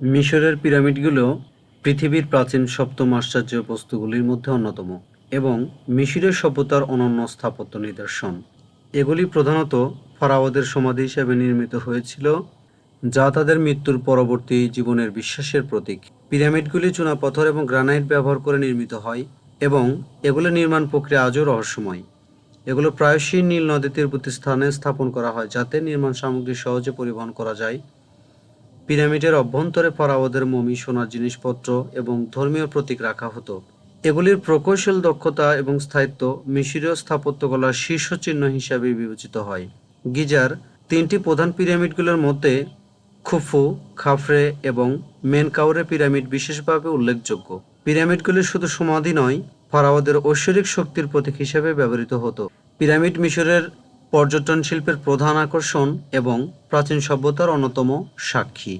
মিশরের পিরামিডগুলো পৃথিবীর প্রাচীন সপ্তম আশ্চর্য বস্তুগুলির মধ্যে অন্যতম এবং মিশরীয় সভ্যতার অনন্য স্থাপত্য নিদর্শন। এগুলি প্রধানত ফারাওদের সমাধি হিসেবে নির্মিত হয়েছিল, যা তাদের মৃত্যুর পরবর্তী জীবনের বিশ্বাসের প্রতীক। পিরামিডগুলি চুনাপাথর এবং গ্রানাইট ব্যবহার করে নির্মিত হয় এবং এগুলোর নির্মাণ প্রক্রিয়া আজও রহস্যময়। এগুলো প্রায়শই নীল নদীর তীরবর্তী স্থানে স্থাপন করা হয় যাতে নির্মাণ সামগ্রী সহজে পরিবহন করা যায়। পিরামিডের অভ্যন্তরে ফারাওদের মমি, সোনার জিনিসপত্র এবং ধর্মীয় প্রতীক রাখা হতো। এগুলির প্রকৌশল দক্ষতা এবং স্থায়িত্ব মিশরীয় স্থাপত্যকলার শীর্ষ চিহ্ন হিসাবে বিবেচিত হয়। গিজার তিনটি প্রধান পিরামিডগুলোর মধ্যে খুফু, খাফরে এবং মেনকাউরে পিরামিড বিশেষভাবে উল্লেখযোগ্য। পিরামিডগুলি শুধু সমাধি নয়, ফারাওদের ঐশ্বরিক শক্তির প্রতীক হিসেবে ব্যবহৃত হতো। পিরামিড মিশরের পর্যটন শিল্পের প্রধান আকর্ষণ এবং প্রাচীন সভ্যতার অন্যতম সাক্ষী।